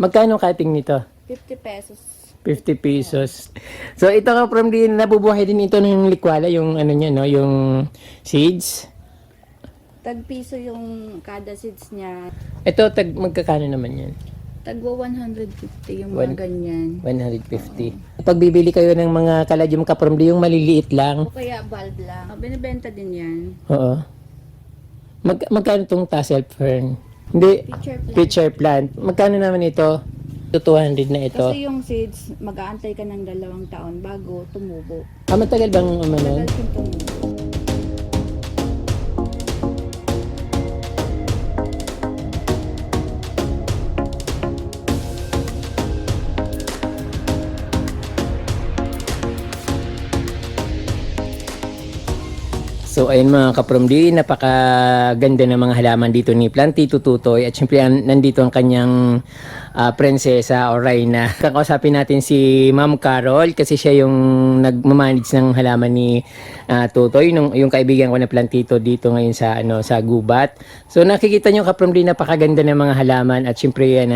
Magkano cutting nito? 50 pesos. 50 pesos. So ito ka from din, nabubuhay din ito ng likwala, yung ano niya, no? Yung seeds. Tag piso yung kada seeds niya. Ito, magkakano naman yan? Tagwa 150 yung mga ganyan. 150. Pag bibili kayo ng mga kaladium ka from yung maliliit lang. O kaya bulb lang. Binibenta din yan. Oo. Magkano itong tassel fern? Hindi, pitcher plant. Magkano naman ito? 200 na ito. Kasi yung seeds, mag-aantay ka ng 2 taon bago tumubo. Matagal bang Matagal yung tumubo. So ayun mga kapromdi, napakaganda ng mga halaman dito ni Plantito Tutoy at syempre nandito ang kanyang prinsesa o Reyna. Kakausapin natin si Ma'am Carol kasi siya yung nagmamanage ng halaman ni Tutoy, yung kaibigan ko na Plantito dito ngayon sa Gubat. So nakikita nyo kapromdi, napakaganda ng mga halaman at syempre yan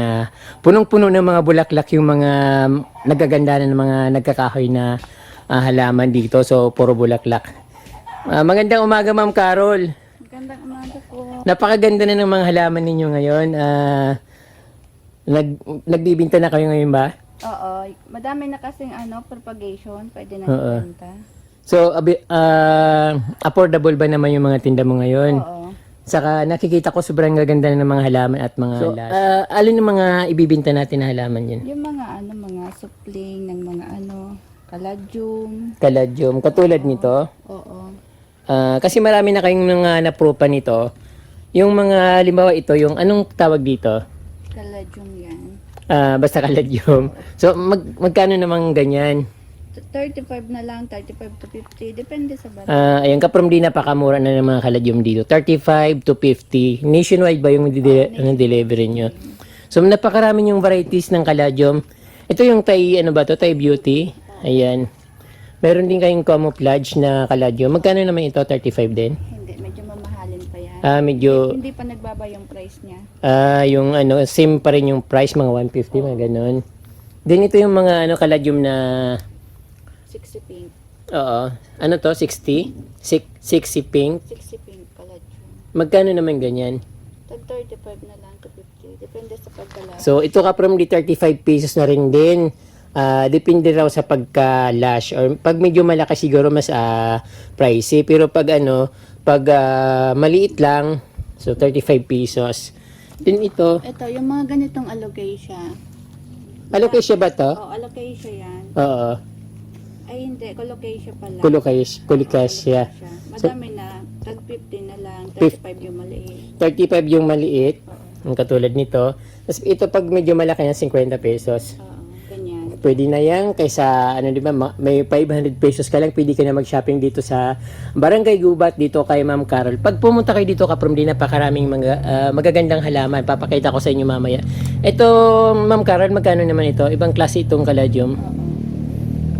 punong-puno ng mga bulaklak yung mga nagaganda ng mga nagkakahoy na halaman dito. So puro bulaklak. Magandang umaga, Ma'am Carol. Magandang umaga po. Napakaganda na ng mga halaman ninyo ngayon. Nagbibinta na kayo ngayon ba? Oo. Madami na kasing propagation. Pwede na ibenta. So, affordable ba naman yung mga tinda mo ngayon? Oo. Saka nakikita ko sobrang gaganda na ng mga halaman at mga alin yung mga ibibinta natin na halaman yun? Yung mga supling ng mga caladium. Caladium. Katulad nito? Oo. Kasi marami na kayong mga napropa nito. Yung mga, halimbawa ito, yung anong tawag dito? Caladium yan. Basta caladium. So, magkano namang ganyan? 35 na lang, 35 to 50. Depende sa bata. Ayan ka from di napakamura na ng mga caladium dito. 35 to 50. Nationwide ba yung delivery nyo? So, napakarami yung varieties ng caladium. Ito yung Thai Beauty. Ayan. Meron din kayong camouflage na caladium. Magkano naman ito? 35 din? Hindi, medyo mamahalin pa yan. Medyo... Hindi pa nagbaba yung price niya. Yung same pa rin yung price, mga 150, mga ganun. Then ito yung mga caladium na... 60 pink. Oo. Ano to? 60? 60 pink? 60 pink caladium. Magkano naman ganyan? Tag 35 na lang to 50. Depende sa pagkala. So, ito ka from the 35 pesos na rin din. Depende raw sa pagka-lash. Or pag medyo malaki siguro mas pricey. Pero pag maliit lang, so 35 pesos. Then ito. Ito, yung mga ganitong alocasia. Alocasia ba to? Oo, alocasia yan. Oo. Ay hindi, colocasia pala. Colocasia. Madami na. Tag 50 na lang. 35 yung maliit. 35 yung maliit. Ang katulad nito. Tapos ito pag medyo malaki yan, 50 pesos. Oo, ganyan. Pwede na yan kaysa di ba, may 500 pesos ka lang, pwede ka na mag-shopping dito sa Barangay Gubat dito kay Ma'am Carol. Pag pumunta kayo dito ka from din, napakaraming magagandang halaman. Papakita ko sa inyo mamaya. Ito, Ma'am Carol, magkano naman ito? Ibang klase itong caladium.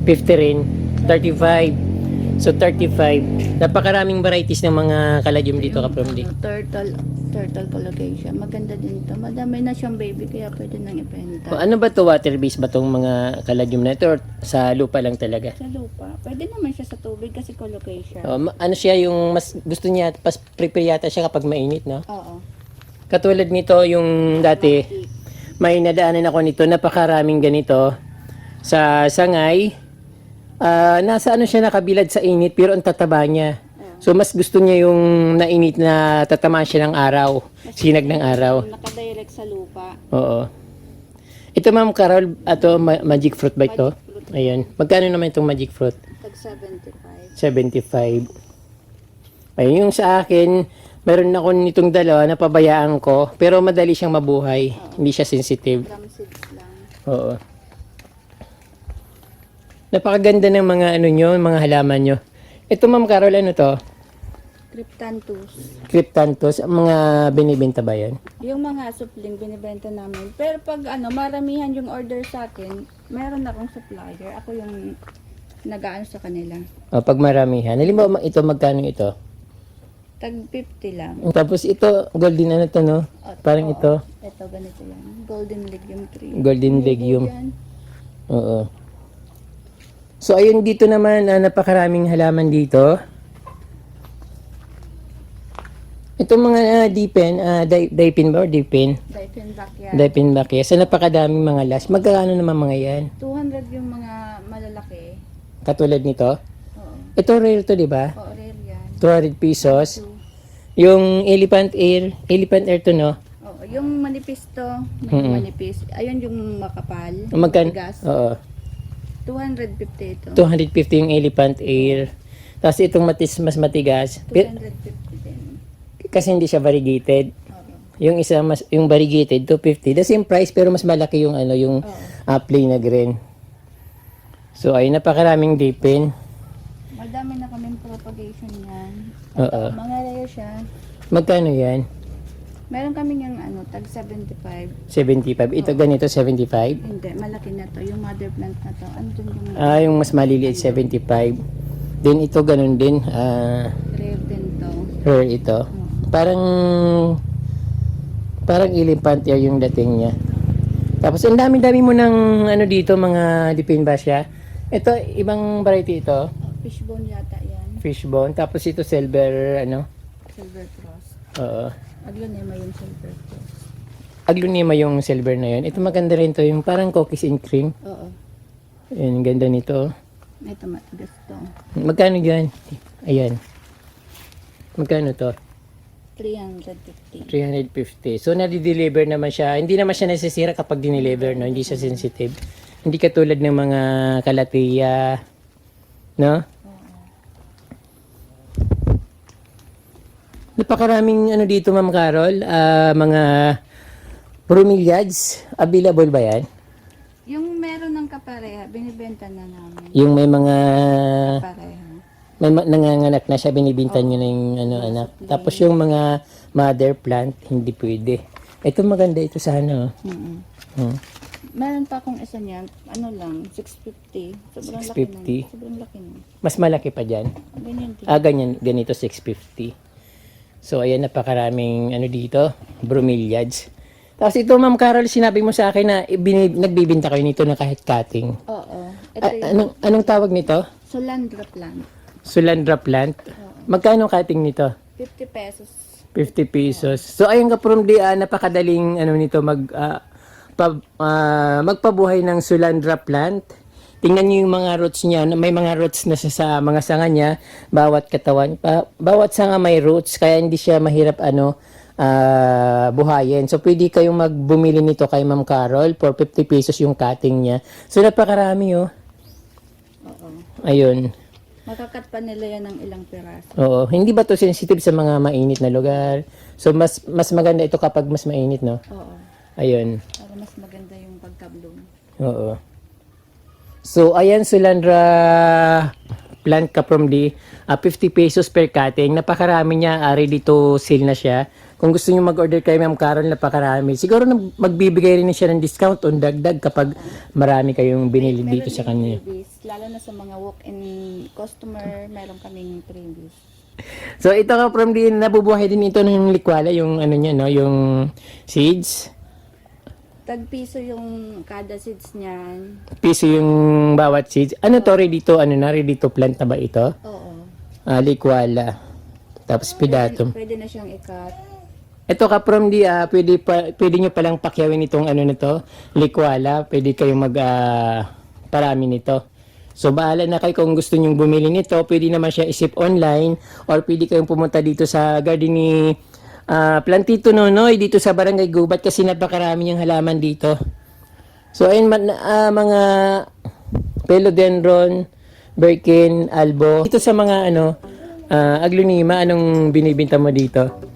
50 rin. 35. So 35. Napakaraming varieties ng mga caladium dito ka from din. Turtle colocasia. Maganda din ito. Madami na siyang baby kaya pwede nang ibenta. Ano ba to, water-based ba tong mga caladium na ito or sa lupa lang talaga? Sa lupa. Pwede naman siya sa tubig kasi colocasia. Ano siya yung mas gusto niya, pas prepare yata siya kapag mainit, no? Oo. Katulad nito yung dati, may nadaanan ako nito, napakaraming ganito sa sangay. Nasa siya nakabilad sa init pero ang tataba niya. So mas gusto niya yung nainit na tatamaan siya ng araw, sinag ng araw. Nakadirect sa lupa. Oo. Ito Ma'am Carol, magic fruit ba ito? Ayun. Magkano naman itong magic fruit? Tag 75. 75. Ayun, yung sa akin, meron ako nitong dalawa na pabayaan ko, pero madali siyang mabuhay. Hindi siya sensitive. Gram seeds lang. Oo. Napakaganda ng mga mga halaman nyo. Ito Ma'am Carol, ano to? Cryptanthus. Cryptanthus. Mga binibenta ba yan? Yung mga supling binibenta namin. Pero pag maramihan yung order sa akin, meron akong supplier. Ako yung nag-aano sa kanila. Pag maramihan. Halimbawa, ito, magkano ito? Tag 50 lang. Tapos ito, golden ano to, no? Parang ito, Ito, ganito yan. Golden legume tree. golden legume. Yan. Oo. So, ayun dito naman, napakaraming halaman dito. Itong mga dipin ba or dipin? Dipin backyard. Dipin bakya. So, napakadaming mga las. Magkano naman mga yan? 200 yung mga malalaki. Katulad nito? Oo. Ito rare to, di ba? Oo, rare yan. 200 pesos. Yung elephant ear to, no? Oo, yung manipis to, may manipis. Ayun yung makapal. Magkano? Tigas. Oo. 250 ito. 250 yung elephant ear. Tapos itong mas matigas. 250 din. Kasi hindi siya variegated. Oo. Yung isa yung variegated 250. The same price pero mas malaki yung yung plain na green. So ay napakaraming dipin. Madami na kaming propagation yan. Oo. Mga rare siya. Magkano yan? Meron kaming yung tag 75. 75. Ito ganito 75. Hindi, malaki na to. Yung mother plant na to. Ano dun yung Yung mas maliliit 75. Then ito ganun din. rare din to? Rare ito. Parang elephant ear yung dating niya. Tapos ang dami-dami mo ng dito mga dipin ba siya? Ito ibang variety ito. Fishbone yata yan. Fishbone. Tapos ito silver Silver cross. Oo. Aglonema yung silver cross. Aglonema yung silver na yun. Ito maganda rin to. Yung parang cookies and cream. Oo. Ayan, ganda nito. Ito matigas to. Magkano yan? Ayan. Magkano to? 350. 350. So, nadi-deliver naman siya. Hindi naman siya nasisira kapag dineliver, no? Hindi siya sensitive. Hindi katulad ng mga kalatiya, no? Napakaraming dito, Ma'am Carol. Mga bromeliads. Available ba yan? Yung meron ng kapareha, binibenta na namin. Yung may mga Kapareha. nanganganak na siya, binibinta nyo na yung anak. Tapos yung mga mother plant, hindi pwede. Ito maganda ito sa Mm-mm. Hmm. Meron pa akong isa niyan, lang, 650. Sobrang 650. laki na. Sobrang laki na. Mas malaki pa dyan. Ganyan din. Ganito 650. So, ayan, napakaraming dito, bromeliads. Tapos ito, Ma'am Carol, sinabi mo sa akin na nagbibinta kayo nito na kahit cutting. Oo. Ito yung Anong tawag nito? Solandra plant. Sulandra plant. Magkano cutting nito? 50 pesos. 50 pesos. So, ayun ka from napakadaling nito magpabuhay ng Sulandra plant. Tingnan niyo yung mga roots niya. May mga roots na siya sa mga sanga niya. Bawat katawan. Bawat sanga may roots. Kaya hindi siya mahirap buhayin. So, pwede kayong bumili nito kay Ma'am Carol for 50 pesos yung cutting niya. So, napakarami Oo. Ayun. Makakat pa nila yan ng ilang piraso. Oo. Hindi ba to sensitive sa mga mainit na lugar? So, mas maganda ito kapag mas mainit, no? Oo. Ayun. Para mas maganda yung pagka-bloom. Oo. So, ayan, Sulandra plant ka from 50 pesos per cutting. Napakarami niya. Ready to sell na siya. Kung gusto niyo mag-order kay Ma'am Carol, napakarami. Siguro magbibigay rin siya ng discount o dagdag kapag marami kayong binili dito sa kanya. Freebies, lalo na sa mga walk-in customer, meron kaming freebies. So, ito ka from nabubuhay din ito ng likwala, yung niya, no? Yung seeds. Tag-piso yung kada seeds niyan. Piso yung bawat seeds. Ano to, ready to plant na ba ito? Oo. Likwala. Tapos pidatum. Pwede na siyang ikat. Ito ka from pwede nyo palang pakyawin itong na to, likwala. Pwede kayong parami nito. So, bahala na kayo kung gusto nyong bumili nito. Pwede naman siya isip online or pwede kayong pumunta dito sa garden ni Plantito Nonoy dito sa Barangay Gubat kasi napakarami yung halaman dito. So, ayun mga philodendron, birkin, albo. Dito sa mga aglonema, anong binibinta mo dito?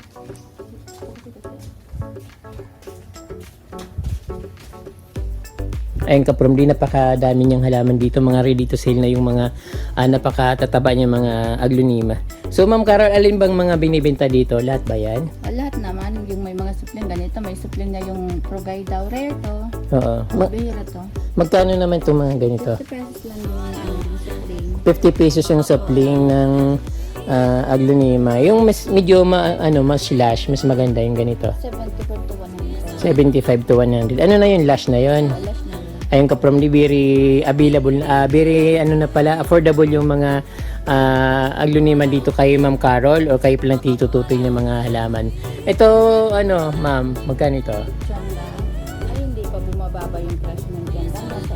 Ayun ka from napakadami niyang halaman dito, mga ready to sell na yung mga napakatataba niya mga aglonema. So, Ma'am Carol, alin bang mga binibenta dito? Lahat ba yan? Lahat naman, yung may mga supling ganito, may supling na yung Progay daw, rare to. Oo. Bihira to. Magkano naman itong mga ganito? 50 pesos lang yung supling. 50 pesos yung sapling ng Aglonema. Yung medyo mas lash, mas maganda yung ganito. 75 to 100. 75 to 100. Ano na yun? Lash na yun. Alas na yun. Ayun ka from the very available, very affordable yung mga aglonema dito kay Ma'am Carol o kay Plantito Tutoy ng mga halaman. Ito, ma'am, magkano ito? Diyan lang. Ay, hindi pa bumababa yung price ng dyan lang. Nasa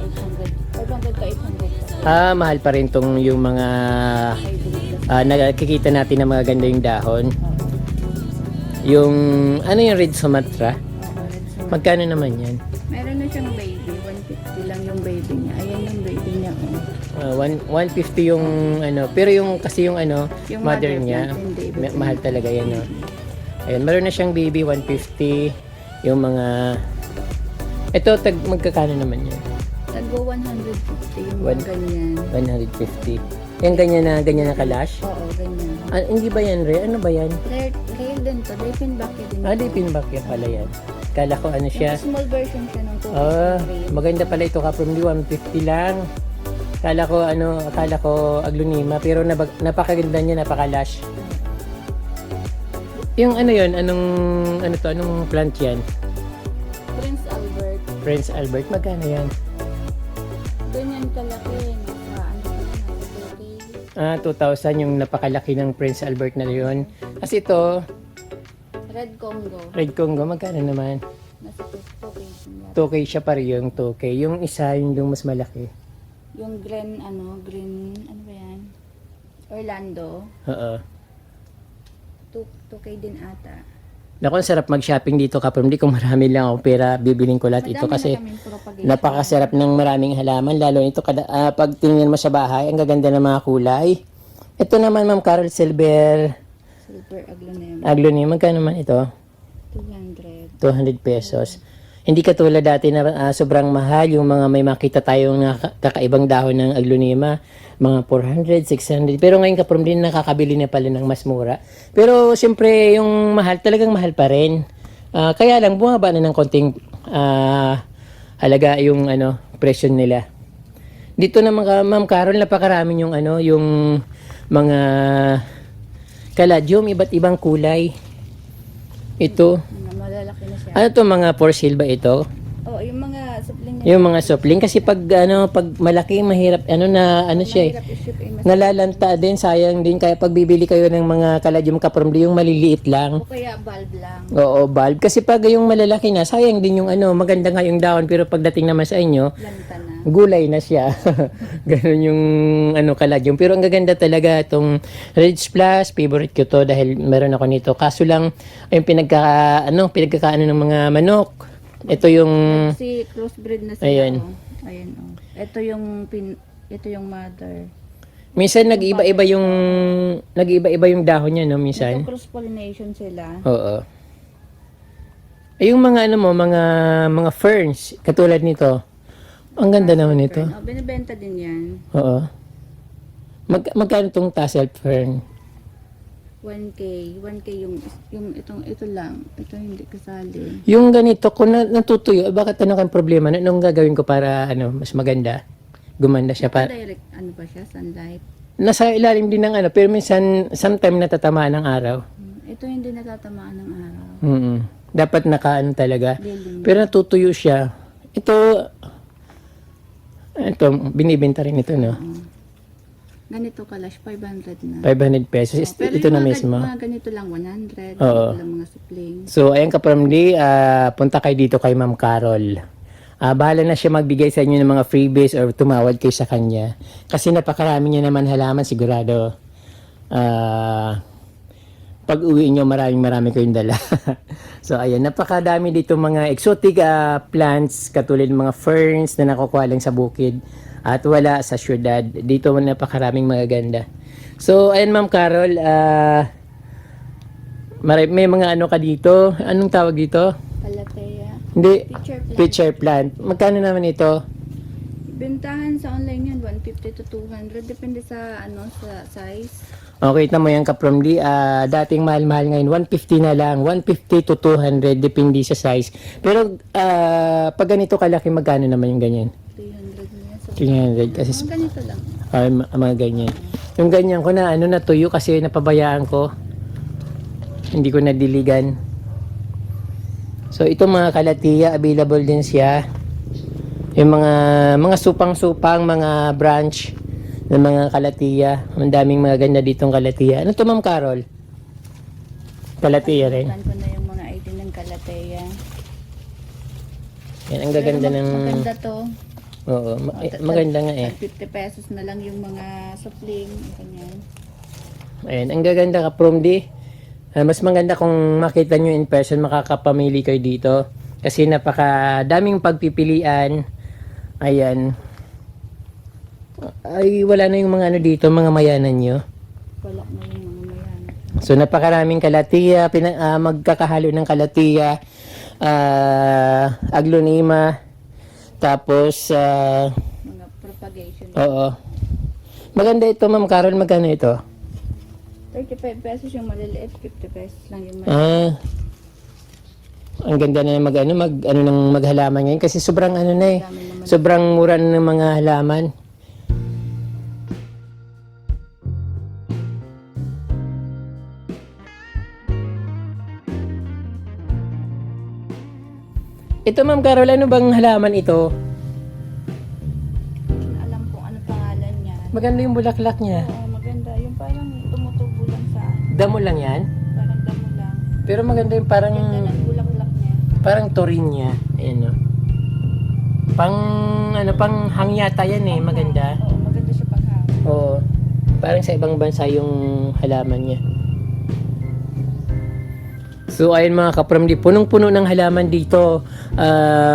500 to 800 pa. Mahal pa rin tong yung mga nakikita natin na mga ganda yung dahon. Yung, yung Red Sumatra? Magkano naman yan? Meron na siyang baby. 150 lang yung baby niya. Ayan yung baby niya. 150 yung pero yung kasi yung Yung mother mother niya, plant, hindi. mahal talaga yan, no? Ayun, meron na siyang baby, 150. Yung mga, ito, magkakano naman yan? Tagbo 150 yung mga ganyan. 150. Yung ganyan na kalash? Oo, ganyan. Hindi ba yan, Re? Ano ba yan? Rare din to. Dipin bucket din. Di pinback yan pala yan. Kala ko siya. Yung small version siya ng Coco. Maganda pala ito ka from 150 lang. Akala ko aglonema, pero napakaganda niya, napakalash. Yung anong plant yan? Prince Albert. Prince Albert, magkano yan? Ganyan kalaki. Nasa 2,000 yung napakalaki ng Prince Albert na yun. Kasi ito, Red Congo. Red Congo, magkano naman? Nasa 2K. 2K siya pa rin yung 2K. Yung isa, yung mas malaki. Yung green, ano ba yan? Orlando. Oo. 2K din ata. Naku, ang sarap mag-shopping dito kapag hindi ko marami lang ako pera, bibiling ko lahat ito Madami kasi na kaming propagation. napakasarap ng maraming halaman, lalo nito pag tingnan mo sa bahay, ang gaganda ng mga kulay. Ito naman, Ma'am Carol, Silver Silver aglonema. Aglonema, magkano naman ito? 200. 200 pesos. Hindi katulad dati na sobrang mahal, yung mga may makita tayong kakaibang dahon ng aglonema, mga 400, 600. Pero ngayon kapag din nakakabili na pala ng mas mura. Pero siyempre yung mahal, talagang mahal pa rin. Kaya lang bumaba na ng konting halaga yung presyo nila. Dito na Ma'am Carol, napakarami yung yung mga kaladyum, iba't ibang kulay. Ito. Malalaki na siya. Ano to, mga for sale ba ito? Oh, yung mga sapling niya. Yung mga supling kasi pag malaki mahirap siya eh. Mahirap i-ship eh. Nalalanta din, sayang din kaya pag bibili kayo ng mga kaladyum kapromdi yung maliliit lang. O kaya bulb lang. Oo, bulb kasi pag yung malalaki na sayang din yung maganda nga yung dahon pero pagdating naman sa inyo Lanta na. gulay na siya. Ganun yung kaladyum. Pero ang gaganda talaga itong Rich Plus, favorite ko to dahil meron ako nito. Kaso lang yung pinagkakaano ng mga manok. Ito yung Si crossbreed na sila. Ayan. Oh. Ayan oh. Ito yung mother. minsan nag-iba-iba yung dahon niya, no, minsan. Ito cross pollination sila. Oo. Yung mga mga ferns katulad nito. Ang ganda naman nito. Oh, binibenta din yan. Oo. Magkano tong tassel fern? 1K ito lang. Ito hindi kasali. Yung ganito, kung natutuyo, bakit kang problema? Anong gagawin ko para mas maganda? Gumanda siya pa. Direct pa siya, sunlight. Nasa ilalim din ng pero minsan, sometime natatamaan ng araw. Ito hindi natatamaan ng araw. Dapat talaga. Dilim. Pero natutuyo siya. Ito, binibenta rin ito, no? Ganito kalash, 500 na. 500 pesos. Pero Ito yung na mga mismo. mga ganito lang, 100. Oo. Ganito lang mga supling. So, ayan kapamli, punta kayo dito kay Ma'am Carol. Bahala na siya magbigay sa inyo ng mga freebies or tumawad kayo sa kanya. Kasi napakarami niya naman halaman, sigurado. Pag uwi nyo, marami kayong dala. So, ayan, napakadami dito mga exotic plants, katulad ng mga ferns na nakukuha lang sa bukid at wala sa syudad. Dito napakaraming magaganda. So, ayan Ma'am Carol, may mga ka dito. Anong tawag dito? Calathea. Hindi, Pitcher plant. pitcher plant. Magkano naman ito? Bentahan sa online yan, 150 to 200. Depende sa sa size. Okay, tama yan kapromdi. Dating mahal-mahal ngayon, 150 na lang. 150 to 200, depende sa size. Pero pag ganito kalaki, magkano naman yung ganyan? 300 niya. So, 300 kasi mga ganito lang. mga ganyan. Yung ganyan ko na ano natuyo kasi napabayaan ko. Hindi ko nadiligan. So ito mga kalatiya, available din siya. Yung mga supang-supang mga branch ng mga kalatiya. Ang daming mga ganda ditong kalatiya. Ano to Ma'am Carol? Kalatiya rin. Nakalimutan ko na yung mga item ng Kalateya. Yan, ang gaganda Pero ng... maganda to. Oo, maganda nga eh. 50 pesos na lang yung mga supling. Ganyan. Ayan, ang gaganda ka from di. Mas maganda kung makita nyo in person, makakapamili kayo dito. Kasi napakadaming pagpipilian. Ayan. Ay, wala na yung mga ano dito, mga mayanan nyo. Wala na yung mga mayan. So, napakaraming kalatiya, magkakahalo ng kalatiya, aglonema, tapos, Mga propagation. oo. Maganda ito, Ma'am Carol, magkano ito? 35 pesos yung maliliit, 50 pesos lang yung maliliit. Ang ganda na ng maghalaman ngayon kasi sobrang ano na eh. Dami naman. Sobrang mura na ng mga halaman. Ito Ma'am Carol, ano bang halaman ito? Alam kung ano pangalan niya. Maganda yung bulaklak niya. Oo, maganda. Yung parang tumutubo lang sa Damo lang yan. parang damo lang. Pero maganda yung parang Ganda ng bulaklak niya. parang turin niya. Ayan o. Pang hangyata yan eh. Maganda. Oo, maganda siya pang hapon. Oo. Parang sa ibang bansa yung halaman niya. So ayun mga kapramdi, punong-puno ng halaman dito.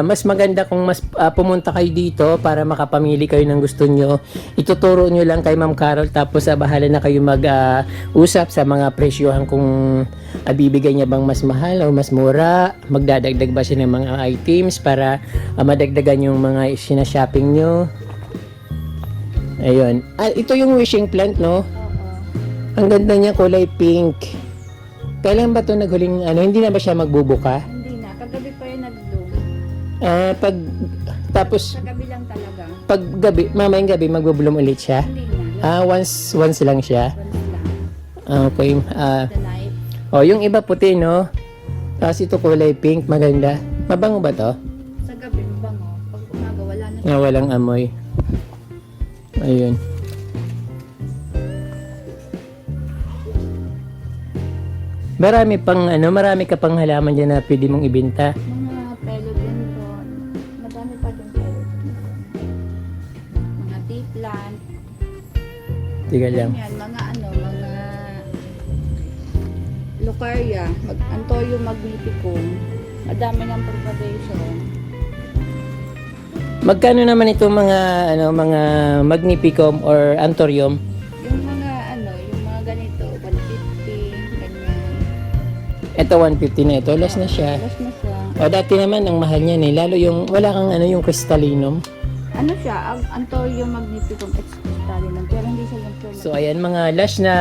Mas maganda kung mas pumunta kayo dito para makapamili kayo ng gusto nyo. Ituturo nyo lang kay Ma'am Carol tapos bahala na kayo mag-usap sa mga presyohan kung bibigay niya bang mas mahal o mas mura. Magdadagdag ba siya ng mga items para madagdagan yung mga sinashopping nyo. Ayun. Ito yung wishing plant, no? Oo. Ang ganda niya, kulay pink. Kailan ba ito naghuling, hindi na ba siya magbubuka? Hindi na. Kagabi pa yung nag-bloom. Tapos, Kagabi lang talaga. pag gabi, mamayang gabi, magbubulong ulit siya? Hindi na. Once lang siya. Once lang. Okay. The night. Yung iba puti, no? Tapos ito kulay pink, maganda. Mabango ba to? Sa gabi, mabango. Pag umaga, wala na siya. Walang amoy. Ayun. Marami ka pang halaman dyan na pwede mong ibenta. Mga philodendron. Madami pa din philodendron. Mga tea plant. Tiga lang. Yan, mga Lucaria, Antoyo magnificum. Madami ng propagation. Magkano naman ito mga magnificum or anthurium? Yung mga ganito, 150, ganyan. Ito 150 na ito, less na siya. Last na siya. O dati naman ang mahal niya eh, lalo yung wala kang yung crystallinum. Ano siya? Antoyo magnificum excristalinum, pero hindi siya yung pure. So ayan mga lush na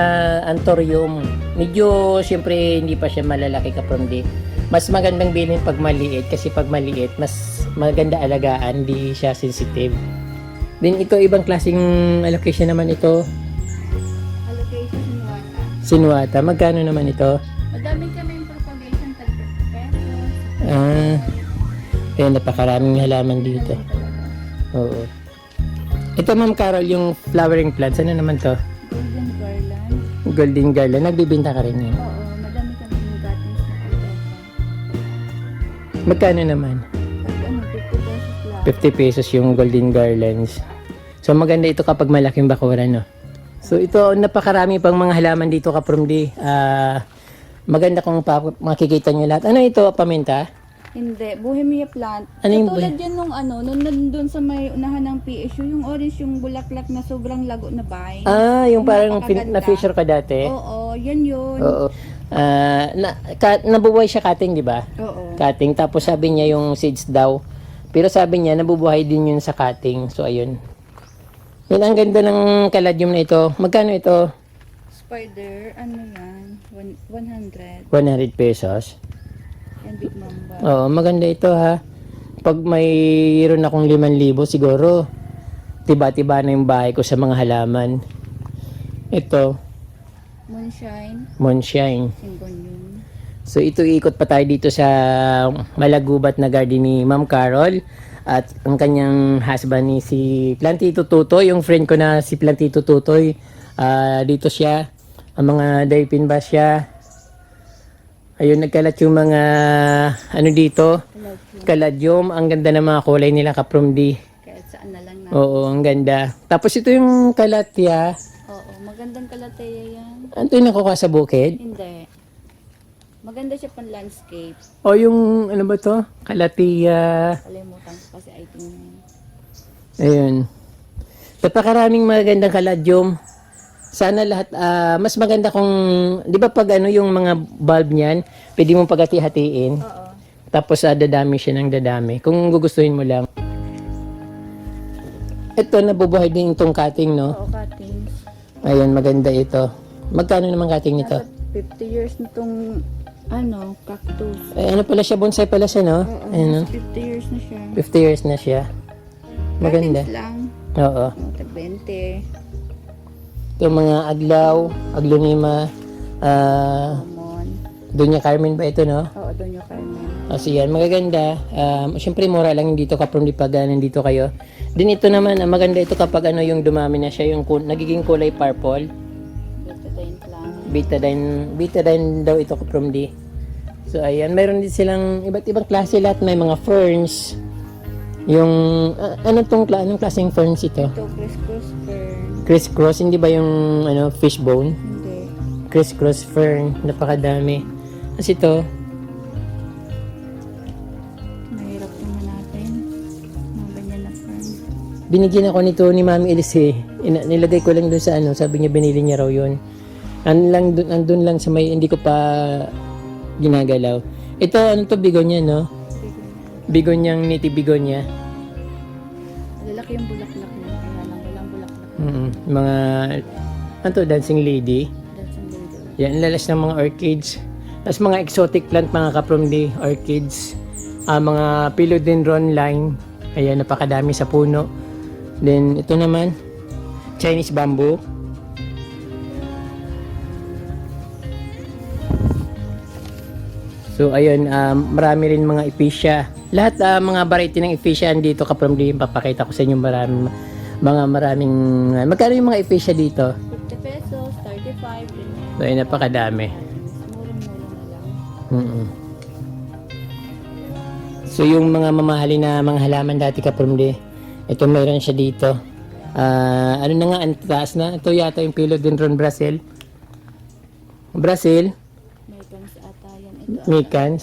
anthurium. Medyo siyempre hindi pa siya malalaki ka from di. Mas magandang bilhin pag maliit kasi pag maliit mas maganda alagaan, hindi siya sensitive. Then ito ibang klaseng allocation naman ito. Allocation sinuwata. Sinuata, magkano naman ito? Madami kami yung propagation, 30 pesos. Kaya napakaraming halaman dito. Madami talaga. Oo. Ito Ma'am Carol, yung flowering plants, ano naman to? Golden garland. Golden garland, nagbibinta ka rin yun. Oo, madami kami yung gardens na alberta. Magkano naman? Pag 50 pesos lang. 50 pesos yung golden garlands. So maganda ito kapag malaking bakuran, no? So ito, napakarami pang mga halaman dito ka from di. Maganda kung makikita nyo lahat. Ano ito, paminta? Hindi, Bohemia plant. Ano yung Katulad yan nung nung nandun sa may unahan ng PSU, yung orange yung bulaklak na sobrang lago na bay. Yung parang napakaganda. na-feature ka dati? Oo, yan yun. Oo. Nabubuhay siya cutting, di ba? Oo. Cutting. Tapos sabi niya yung seeds daw. Pero sabi niya, nabubuhay din yun sa cutting. So, ayun. Yun, ang ganda ng caladium na ito. Magkano ito? Spider, ano yan? 100. 100 pesos. Yan, big mamba. Oo, maganda ito ha. Pag mayroon akong 5,000 siguro, tiba-tiba na yung bahay ko sa mga halaman. Ito, Moonshine, Moonshine. Syngonium. So ito, ikot pa tayo dito sa malagubat na garden ni Ma'am Carol at ang kanyang husband ni si Plantito Tutoy, yung friend ko na si Plantito Tutoy. Dito siya, ang mga daypin ba siya. Ayun, nagkalat yung mga ano dito, kaladyom. Ang ganda ng mga kulay nila, kapromdi. Kahit saan na lang na. Oo, ang ganda. Tapos ito yung kalatya. Oo, magandang kalateya yan. Ano yung nakuha sa bukid? Hindi. Maganda siya pang landscape. O yung ano ba to? Kalatya. Kalimutan ko kasi item na yun. Ayun. Napakaraming magandang kaladyom. Sana lahat, mas maganda kung, di ba pag ano yung mga bulb niyan, pwede mong pagati-hatiin. Oo. Tapos dadami siya ng dadami. Kung gugustuhin mo lang. Ito, nabubuhay din itong cutting, no? Oo, cuttings. Ayun, maganda ito. Magkano naman cutting nito? Dapat 50 years nitong cactus. Ay, ano pala siya, bonsai pala siya, no? Oo, Ayun, no? 50 years na siya. 50 years na siya. Maganda. Cuttings lang. Oo. Tag 20. Ito mga aglaw, aglonema, Common. Doña Carmen ba ito, no? Oo, doon yung Carmen. Kasi yan, magaganda. Siyempre, mura lang dito kapag di pag nandito kayo. Din ito naman, maganda ito kapag ano yung dumami na siya, yung nagiging kulay purple. Betadine lang. Betadine daw ito kapag di. So, ayan, mayroon din silang iba't ibang klase lahat. May mga ferns. Yung, anong klaseng ferns ito? Ito, crisscross fern. Criss-cross, hindi ba yung fishbone? Hindi. Criss-cross fern, napakadami. Kasi ito, Mahirap naman natin. Mga ganyan na fern. binigyan ako nito ni Mami Elise. Nilagay ko lang doon sa sabi niya binili niya raw yun. Andun lang sa may, hindi ko pa ginagalaw. Ito, ano to, bigonya, no? Bigonyang niti bigonya. Lalaki yung bulaklak niya. Kaya lang walang bulaklak. Mga, ano to, dancing lady. That's ang lady. Yan, lalas ng mga orchids. Tapos mga exotic plant, mga kapromdi, orchids. Mga philodendron line. Ayan, napakadami sa puno. Then, ito naman, Chinese bamboo. So, ayun, marami rin mga ephesia. Lahat mga variety ng ephesia dito, kapromdi, papakita ko sa inyo maraming, magkano yung mga ephesia dito? 50 pesos, 35, ganyan. So, ayun, napakadami. Murang-mura na lang. So yung mga mamahali na mga halaman dati kapromdi, ito mayroon siya dito. Ano na nga, ang taas na. Ito yata yung philodendron Brazil. Brazil, May kans ata yan. Ito. Micans.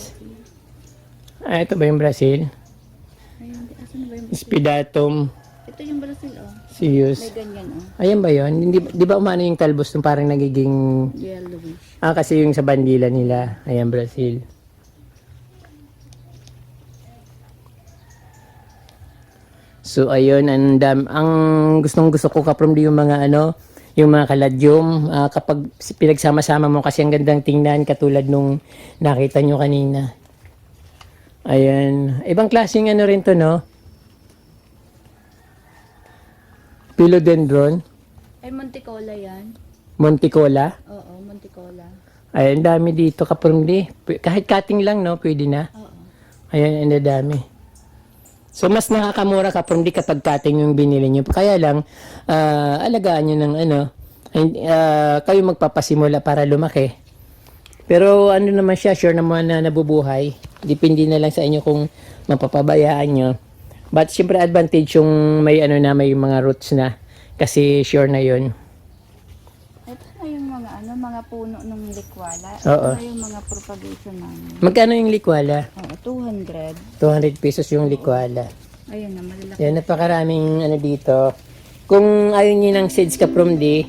Ito ba yung Brazil? Ayun, asan na ba yung Spidatum Ito yung Brazil, oh. Sius. May ganyan, oh. Ayan ba yun? Di ba umano yung talbos nung parang nagiging... Yellowish. kasi yung sa bandila nila. Ayan, Brazil. So ayun, ang gustong-gusto ko kapromdi yung mga yung mga kaladyom, kapag pinagsama-sama mo kasi ang gandang tingnan katulad nung nakita nyo kanina. Ayan, ibang klaseng rin to, no? Philodendron, Ay, Monticola yan. Monticola. Oo, Monticola. Ayan, dami dito kapromdi. Kahit cutting lang, no? Pwede na. Oo. Ayan, ang dami. So, mas nakakamura kapromdi kapag cutting yung binili nyo. Kaya lang, alagaan nyo ng kayo magpapasimula para lumaki. Pero naman siya, sure naman na nabubuhay. Depende na lang sa inyo kung mapapabayaan nyo. But syempre advantage yung may may mga roots na. Kasi sure na yun. Ito na yung mga puno ng likwala. Oo. Ito na yung mga propagation namin. Magkano yung likwala? Oo, 200. 200 pesos yung likwala. Ayun na, malalaki. Yan, napakaraming dito. Kung ayaw nyo ng seeds ka from D,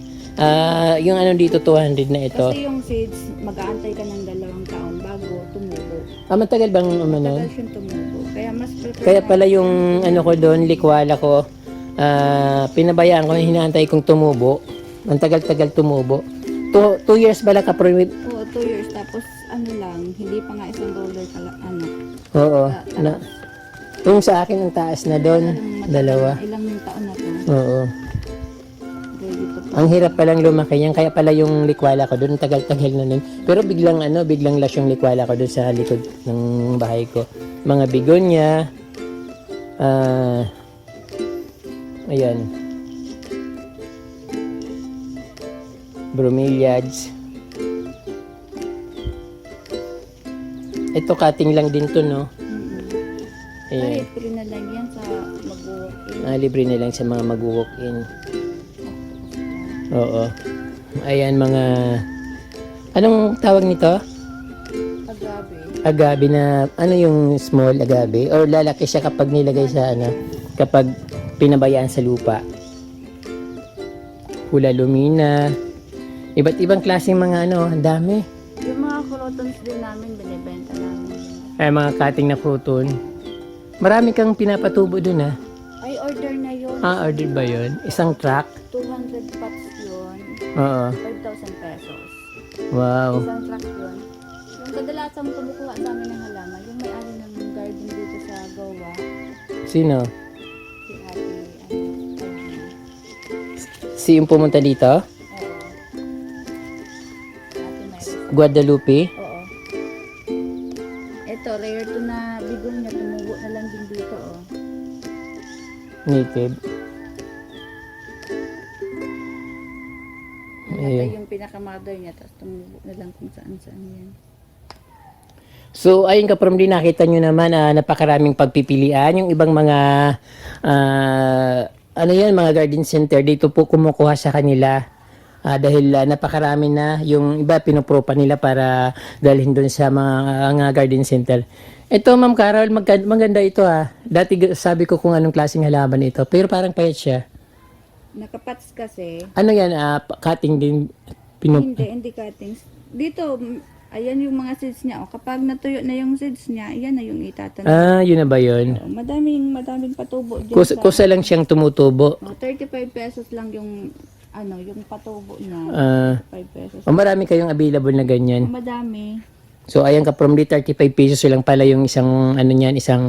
yung dito 200 na ito. Kasi yung seeds, mag-aantay ka ng 2 taon bago tumubo. Matagal bang Tagal siyang tumubo. Kaya mas prefer Kaya pala yung ko doon, likwala ko, pinabayaan ko, hinahantay kong tumubo. Ang tagal-tagal tumubo. 2 years bala ka from Oo, 2 years. Tapos lang, hindi pa nga isang roller Oo. Yung sa akin ang taas na doon, 2. Ilang taon na to. Oo. Ready to Ang hirap palang lumaki yan, kaya pala yung likwala ko doon, tagal-tagal na nun. Pero biglang lash yung likwala ko doon sa likod ng bahay ko. Mga bigonya, ayan, bromeliads. Ito cutting lang din to, no? Ayan. Ay, free na lang yan sa mag-walk-in. Libre na lang sa mga mag-walk-in. Oo. Ayan, mga... Anong tawag nito? Agave. Agave na... Ano yung small agave? Or lalaki siya kapag nilagay sa ano? Kapag pinabayaan sa lupa. Hula lumina. Iba't ibang klaseng mga ano. Ang dami. Yung mga crotons din namin, binibenta namin. Ay, mga cutting na crouton. Marami kang pinapatubo dun, ah. Ay, order na yun. Order ba yun? Isang truck? 200 pots yun. Oo. 5,000 pesos. Wow. Isang truck yun. Yung kadalasang kumukuha sa amin ng halaman, yung may-ari ng garden dito sa Goa, Sino? si Ate, Si yung pumunta dito? Ate Mary. Guadalupe? Oo. Ito, rare to na bigong niya, tumubo na lang din dito, oh. Native. Ito yung pinaka-mother niya, tapos tumubo na lang kung saan-saan yan. So, ayun ka from din, nakita nyo naman, napakaraming pagpipilian. Yung ibang mga, ano yan, mga garden center, dito po kumukuha sa kanila. Dahil napakarami na, yung iba pinupropa nila para dalhin doon sa mga garden center. Ito, Ma'am Carol, maganda ito Dati sabi ko kung anong klaseng halaman ito, pero parang payat siya. Nakapats kasi, Ano yan, cutting din? hindi cuttings. Dito, ayan yung mga seeds niya. O, kapag natuyo na yung seeds niya, ayan na yung itatanim. Yun na ba yun? O, madaming patubo dyan. Kusa lang siyang tumutubo. 35 pesos lang yung yung patubo niya. 5 pesos. Marami kayong available na ganyan. Madami. So, ayan ka, from the 35 pesos lang pala yung isang, isang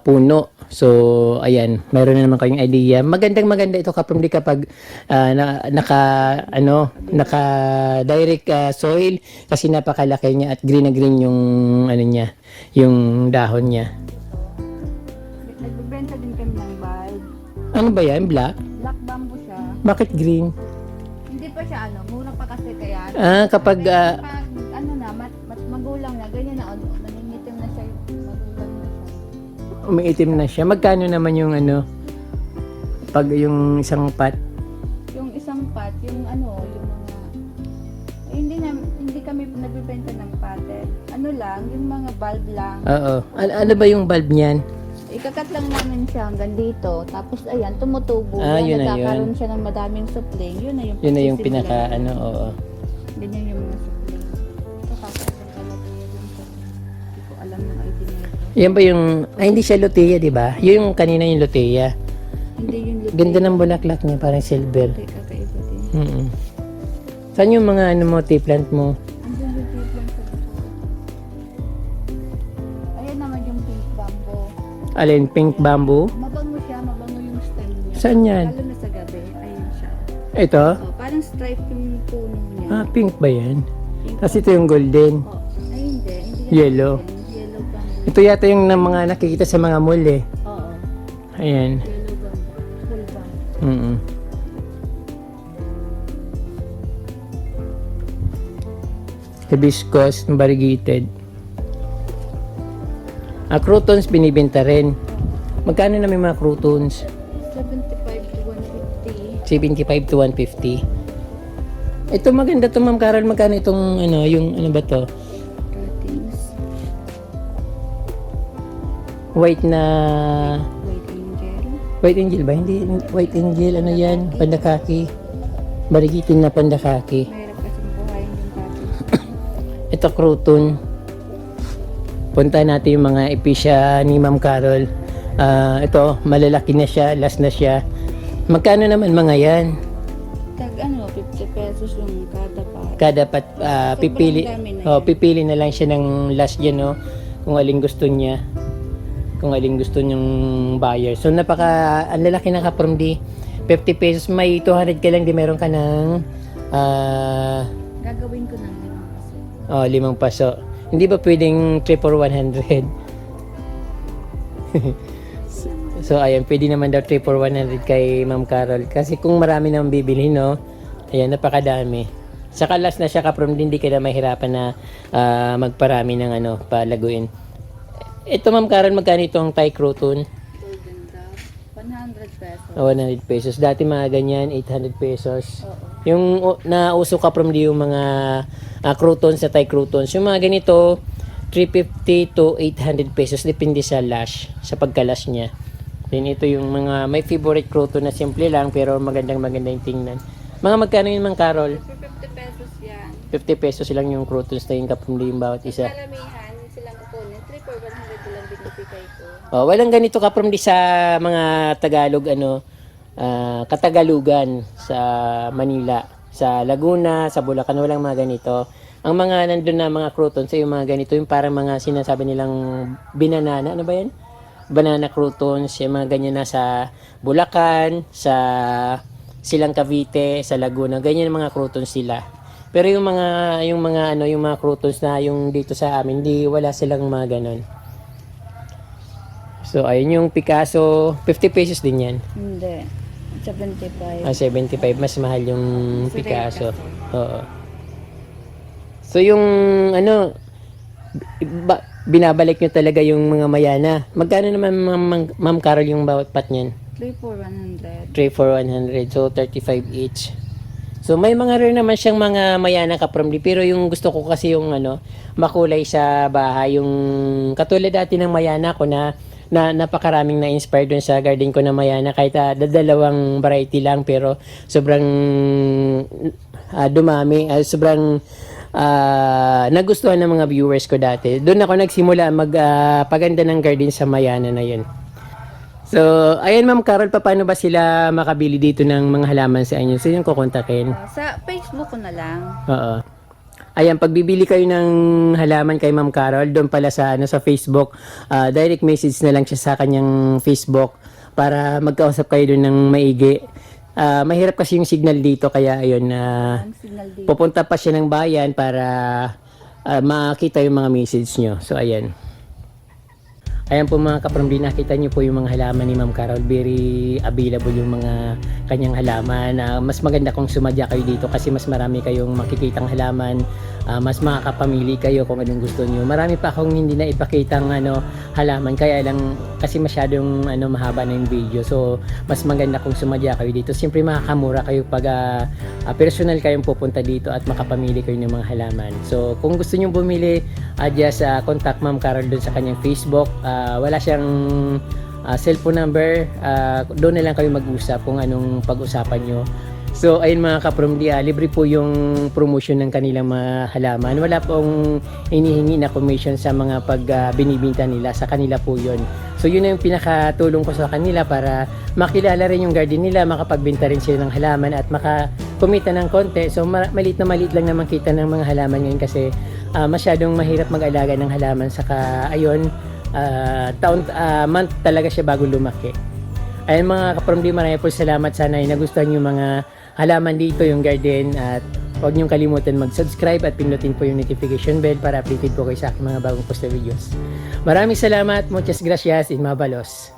puno. So, ayan, mayroon na naman kayong idea. Maganda ito ka, from the kapag naka direct soil kasi napakalaki niya at green na green yung, niya, yung dahon niya. Nagbebenta din kami ng bulb. Ano ba yan? Black? Black bamboo siya. Bakit green? Hindi pa siya mura pa kasi kaya. Kapag, Pag magulang na, ganyan na, naningitim na siya, magulang na siya. umiitim na siya. Magkano naman yung pag yung isang pot? Yung isang pot, yung mga, hindi kami nagbebenta ng pattern. Yung mga bulb lang. Oo. Ano ba yung bulb niyan? Ikakat lang namin siya hanggang dito. Tapos ayan, tumutubo. Yun na nagkakaroon yun. siya ng madaming supling. Yun na yung Yun na yung pagsisimula. pinaka, oo. Ganyan yung mga supling. Ito kakasang kalagay yun sa. Hindi ko alam yung ID nito. Yan ba yung, hindi siya luteya, di ba? Yung kanina yung luteya. Hindi yung lupa. Ganda ng bulaklak niya, parang silver. Kakaiba din. Saan yung mga tea plant mo? Andun yung pink lang sa likod. Ayan naman yung pink bamboo. Alin, pink bamboo? Mabango siya, mabango yung stem niya. Saan yan? Lalo na sa gabi, ayun siya. Ito? Parang stripe yung puno niya. Pink ba yan? Pink. Tapos ito yung golden. Ay hindi. Yellow. Yellow bamboo. Ito yata yung mga nakikita sa mga mall eh. Oo. Ayan. Yellow bamboo. Full bamboo. Hibiscus, variegated. Croutons binibenta rin. Magkano na may mga croutons? 75 to 150. 75 to 150. Ito maganda to, Ma'am Carol. Magkano itong yung ano ba to? Cuttings. White na White angel. white angel ba? Hindi white angel, ano yan? Pandakaki. Variegated na pandakaki. Mahirap kasi buhayin yung cuttings. Ito crouton. Punta natin yung mga episya ni Ma'am Carol. Ito, malalaki na siya, last na siya. Magkano naman mga yan? Tag 50 pesos yung kada pa. Kada pipili. dami na yan. Pipili na lang siya ng last dyan, no? Kung aling gusto niya. Kung aling gusto niyong buyer. So, ang lalaki ng kapromdi. 50 pesos, may 200 ka lang, di meron ka ng Gagawin ko ng 5 kasi. 5 paso. Hindi ba pwedeng 3 for 100? So, ayan, pwede naman daw 3 for 100 kay Ma'am Carol. Kasi kung marami nang bibili, no? Ayan, napakadami. Saka last na siya kaprom, hindi ka na mahirapan na magparami ng palaguin. Ito, Ma'am Carol, magkano itong Thai croton? Golden Dove, 100 pesos. 100 pesos. Dati mga ganyan, 800 pesos. Oo. Yung nauso kaprom di yung mga croutons sa Thai croutons. Yung mga ganito, 350 to 800 pesos. Depende sa lash, sa pagkalash niya. Then ito yung mga may favorite crouton na simple lang pero magandang tingnan. Mga magkano yun, Mang Carol? 50 pesos yan. 50 pesos lang yung croutons na yung kapumli yung bawat isa. Kalamihan, silang kukunin. 3 for 100 lang binibigay ko. Walang ganito kapumli sa mga Tagalog, Katagalugan sa Manila. Sa Laguna, sa Bulacan, walang mga ganito. Ang mga nandun na mga croutons, yung mga ganito, yung parang mga sinasabi nilang binanana, ano ba yan? Banana croutons, yung mga ganyan na sa Bulacan, sa Silang Cavite, sa Laguna, ganyan yung mga croutons sila. Pero yung mga croutons na yung dito sa amin, wala silang mga ganon. So ayun yung Picasso, 50 pesos din yan. Hindi. 75. 75, mas mahal yung Kasi Picasso. rare kasi. Oo. So yung binabalik nyo talaga yung mga mayana. Magkano naman, Ma'am Carol, yung bawat pot niyan? 3 for 100. 3 for 100. So, 35 each. So, may mga rin naman siyang mga mayana kapramli. Pero yung gusto ko kasi yung makulay sa bahay. Yung katulad dati ng mayana ko na napakaraming na-inspire dun sa garden ko na mayana. Kahit dalawang variety lang. Pero sobrang dumami. Sobrang nagustuhan ng mga viewers ko dati. Doon ako nagsimula magpaganda ng garden sa mayana na yun. So, ayan Ma'am Carol, paano ba sila makabili dito ng mga halaman sa inyo? So, yung kukontakin? Sa Facebook ko na lang. Oo. Ayan, pag bibili kayo ng halaman kay Ma'am Carol, doon pala sa Facebook, direct message na lang siya sa kanyang Facebook para magkausap kayo doon ng maigi. Mahirap kasi yung signal dito, kaya ayun, Ang signal dito. pupunta pa siya ng bayan para makita yung mga message nyo. So, ayan. Ayan po mga kapramdi, nakita nyo po yung mga halaman ni Ma'am Carol. Very available yung mga kanyang halaman. Mas maganda kung sumadya kayo dito kasi mas marami kayong makikitang halaman. Mas makakapamili kayo kung anong gusto nyo. Marami pa akong hindi na ipakitang halaman. Kaya lang kasi masyadong mahaba na yung video. So mas maganda kung sumadya kayo dito. Siyempre makakamura kayo pag personal kayong pupunta dito at makapamili kayo ng mga halaman. So kung gusto nyo bumili, just contact Ma'am Carol dun sa kanyang Facebook. Wala siyang cellphone number. Doon na lang kayo mag-usap kung anong pag-usapan nyo. So ayun mga kapromdi, libre po yung promotion ng kanilang mga halaman. Wala pong hinihingi na commission sa mga binibinta nila. Sa kanila po yun. So yun na yung pinakatulong ko sa kanila para makilala rin yung garden nila, makapagbenta rin sila ng halaman at makakumita ng konti. So maliit lang naman kita ng mga halaman ngayon kasi masyadong mahirap mag-alaga ng halaman. Saka ayun, month talaga siya bago lumaki. Ayun mga kapromdi, marami po salamat. Sana ay nagustuhan yung mga halaman dito, yung garden, at huwag niyong kalimutan mag-subscribe at pindutin po yung notification bell para updated po kayo sa aking mga bagong post na videos. Maraming salamat, muchas gracias, in Mabalos.